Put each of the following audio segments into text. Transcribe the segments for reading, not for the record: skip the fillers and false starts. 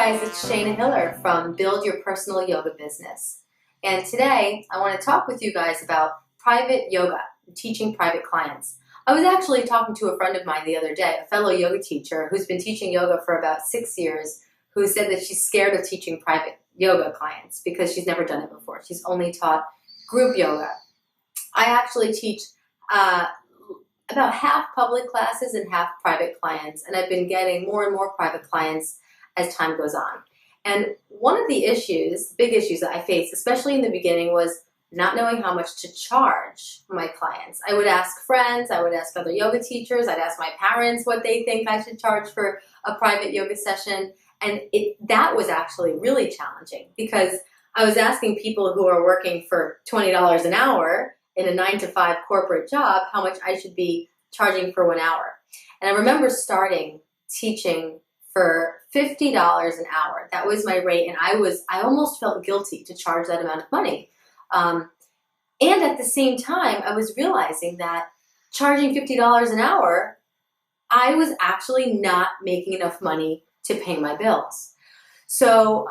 guys, it's Shayna Hiller from Build Your Personal Yoga Business. And today I want to talk with you guys about private yoga, teaching private clients. I was actually talking to a friend of mine the other day, a fellow yoga teacher who's been teaching yoga for about 6 years, who said that she's scared of teaching private yoga clients because she's never done it before. She's only taught group yoga. I actually teach about half public classes and half private clients, and I've been getting more and more private clients as time goes on. And one of the issues, big issues that I faced, especially in the beginning, was not knowing how much to charge my clients. I would ask friends, I would ask other yoga teachers, I'd ask my parents what they think I should charge for a private yoga session. And that was actually really challenging because I was asking people who are working for $20 an hour in a 9-to-5 corporate job how much I should be charging for 1 hour. And I remember starting teaching for $50 an hour. That was my rate, and I almost felt guilty to charge that amount of money. And at the same time, I was realizing that charging $50 an hour, I was actually not making enough money to pay my bills. So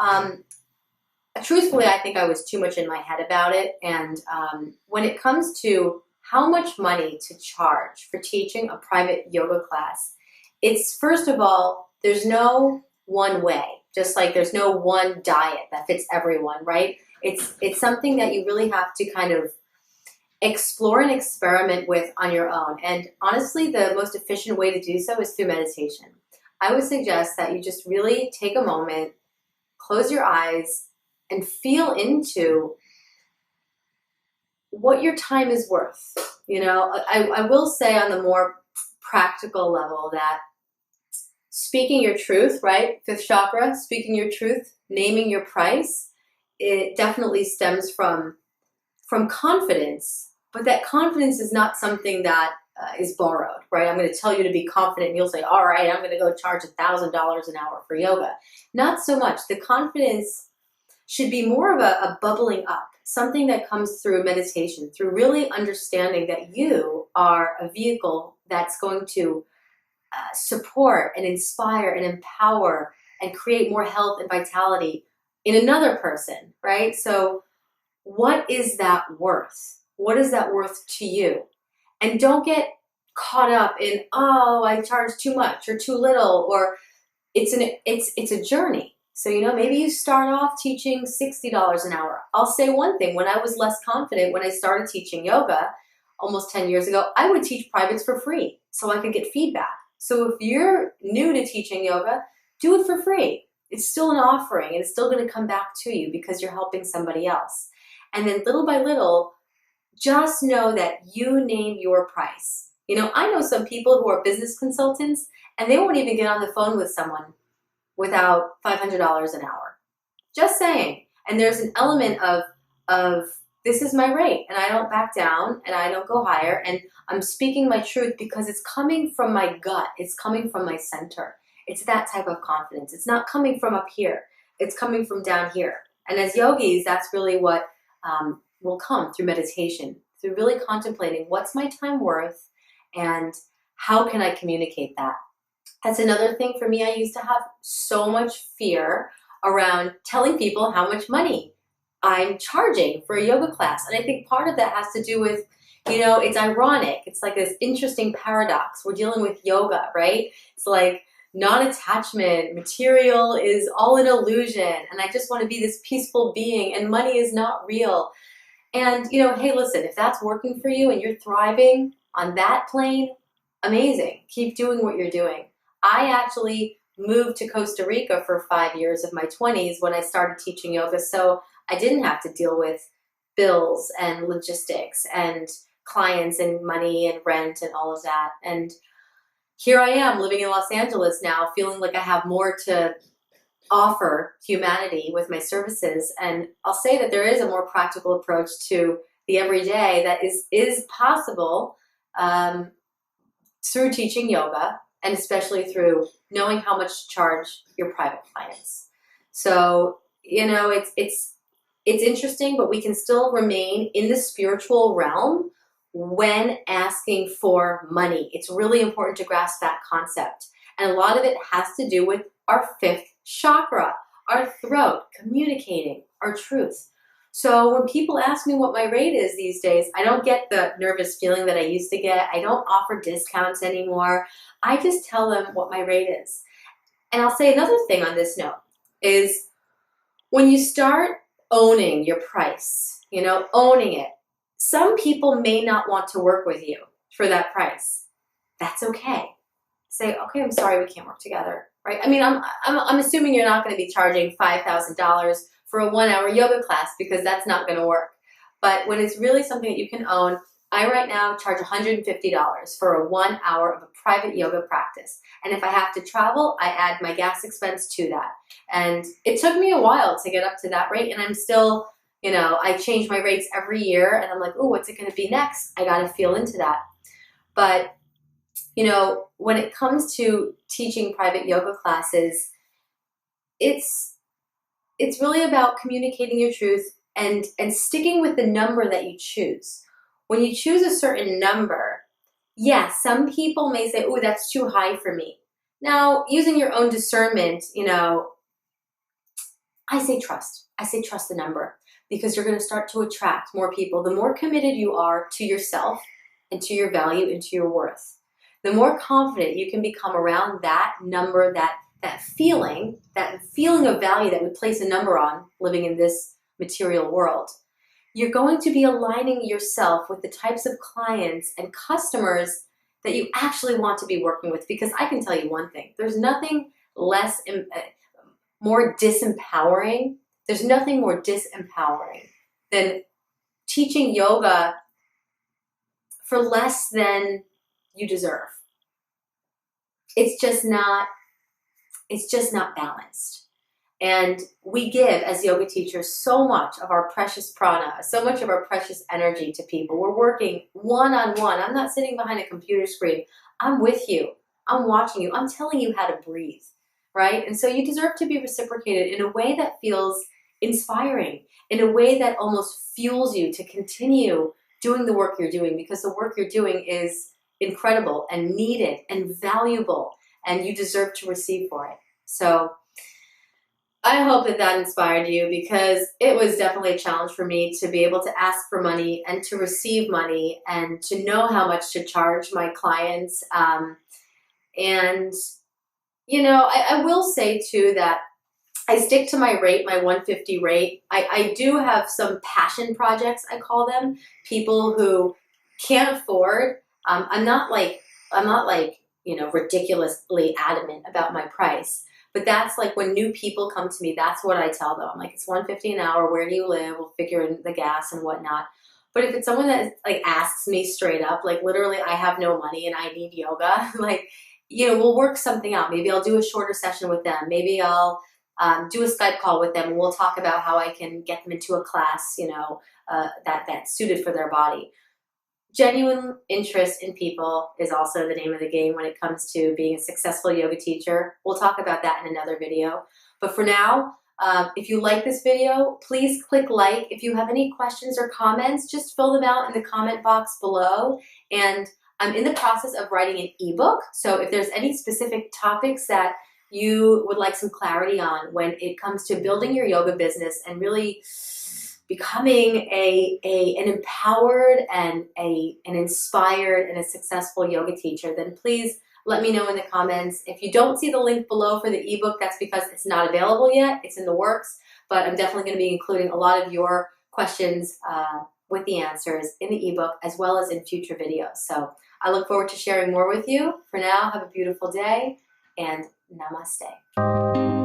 truthfully, I think I was too much in my head about it. And when it comes to how much money to charge for teaching a private yoga class, it's, first of all, there's no one way, just like there's no one diet that fits everyone, right? It's something that you really have to kind of explore and experiment with on your own. And honestly, the most efficient way to do so is through meditation. I would suggest that you just really take a moment, close your eyes, and feel into what your time is worth. You know, I will say on the more practical level that speaking your truth, right? Fifth chakra, speaking your truth, naming your price, it definitely stems from confidence, but that confidence is not something that is borrowed, right? I'm going to tell you to be confident and you'll say, all right, I'm going to go charge $1,000 an hour for yoga. Not so much. The confidence should be more of a bubbling up, something that comes through meditation, through really understanding that you are a vehicle that's going to support and inspire and empower and create more health and vitality in another person, right? So what is that worth? What is that worth to you? And don't get caught up in, oh, I charge too much or too little, or it's a journey. So, you know, maybe you start off teaching $60 an hour. I'll say one thing, when I was less confident, when I started teaching yoga almost 10 years ago, I would teach privates for free so I could get feedback. So if you're new to teaching yoga, do it for free. It's still an offering and it's still going to come back to you because you're helping somebody else. And then little by little, just know that you name your price. You know, I know some people who are business consultants and they won't even get on the phone with someone without $500 an hour. Just saying. And there's an element of this is my rate and I don't back down and I don't go higher and I'm speaking my truth because it's coming from my gut. It's coming from my center. It's that type of confidence. It's not coming from up here. It's coming from down here. And as yogis, that's really what will come through meditation, through really contemplating what's my time worth and how can I communicate that. That's another thing for me. I used to have so much fear around telling people how much money I'm charging for a yoga class. And I think part of that has to do with, you know, it's ironic. It's like this interesting paradox. We're dealing with yoga, right? It's like non-attachment, material is all an illusion. And I just want to be this peaceful being and money is not real. And, you know, hey, listen, if that's working for you and you're thriving on that plane, amazing. Keep doing what you're doing. I actually moved to Costa Rica for 5 years of my 20s when I started teaching yoga. So I didn't have to deal with bills and logistics and clients and money and rent and all of that. And here I am living in Los Angeles now, feeling like I have more to offer humanity with my services. And I'll say that there is a more practical approach to the everyday that is possible through teaching yoga, and especially through knowing how much to charge your private clients. So, you know, it's interesting, but we can still remain in the spiritual realm when asking for money. It's really important to grasp that concept. And a lot of it has to do with our fifth chakra, our throat, communicating our truth. So when people ask me what my rate is these days, I don't get the nervous feeling that I used to get. I don't offer discounts anymore. I just tell them what my rate is. And I'll say another thing on this note is when you start owning your price, owning it, some people may not want to work with you for that price. That's okay. Say, okay, I'm sorry, we can't work together, right? I mean, I'm assuming you're not going to be charging $5,000 for a 1-hour yoga class because that's not going to work. But when it's really something that you can own, I right now charge $150 for a 1 hour of a private yoga practice. And if I have to travel, I add my gas expense to that. And it took me a while to get up to that rate, and I'm still, I change my rates every year, and I'm like, oh, what's it going to be next? I got to feel into that. But when it comes to teaching private yoga classes, it's really about communicating your truth and sticking with the number that you choose. When you choose a certain number, yes, some people may say, oh, that's too high for me. Now, using your own discernment, I say trust. I say trust the number because you're going to start to attract more people. The more committed you are to yourself and to your value and to your worth, the more confident you can become around that number, that feeling of value that we place a number on living in this material world. You're going to be aligning yourself with the types of clients and customers that you actually want to be working with. Because I can tell you one thing, there's nothing more disempowering. There's nothing more disempowering than teaching yoga for less than you deserve. It's just not balanced. And we give, as yoga teachers, so much of our precious prana, so much of our precious energy to people. We're working one-on-one. I'm not sitting behind a computer screen. I'm with you. I'm watching you. I'm telling you how to breathe, right? And so you deserve to be reciprocated in a way that feels inspiring, in a way that almost fuels you to continue doing the work you're doing, because the work you're doing is incredible and needed and valuable, and you deserve to receive for it. So I hope that inspired you, because it was definitely a challenge for me to be able to ask for money and to receive money and to know how much to charge my clients. I will say too that I stick to my rate, my 150 rate. I do have some passion projects, I call them, people who can't afford. I'm not ridiculously adamant about my price. But that's like when new people come to me, that's what I tell them. I'm like, it's $150 an hour. Where do you live? We'll figure in the gas and whatnot. But if it's someone that asks me straight up, literally, I have no money and I need yoga, we'll work something out. Maybe I'll do a shorter session with them. Maybe I'll do a Skype call with them, and we'll talk about how I can get them into a class, that's suited for their body. Genuine interest in people is also the name of the game when it comes to being a successful yoga teacher. We'll talk about that in another video. But for now, if you like this video, please click like. If you have any questions or comments, just fill them out in the comment box below. And I'm in the process of writing an ebook. So if there's any specific topics that you would like some clarity on when it comes to building your yoga business and really becoming an empowered and an inspired and a successful yoga teacher, then please let me know in the comments. If you don't see the link below for the ebook, that's because it's not available yet. It's in the works, but I'm definitely going to be including a lot of your questions with the answers in the ebook, as well as in future videos. So I look forward to sharing more with you. For now, have a beautiful day, and namaste.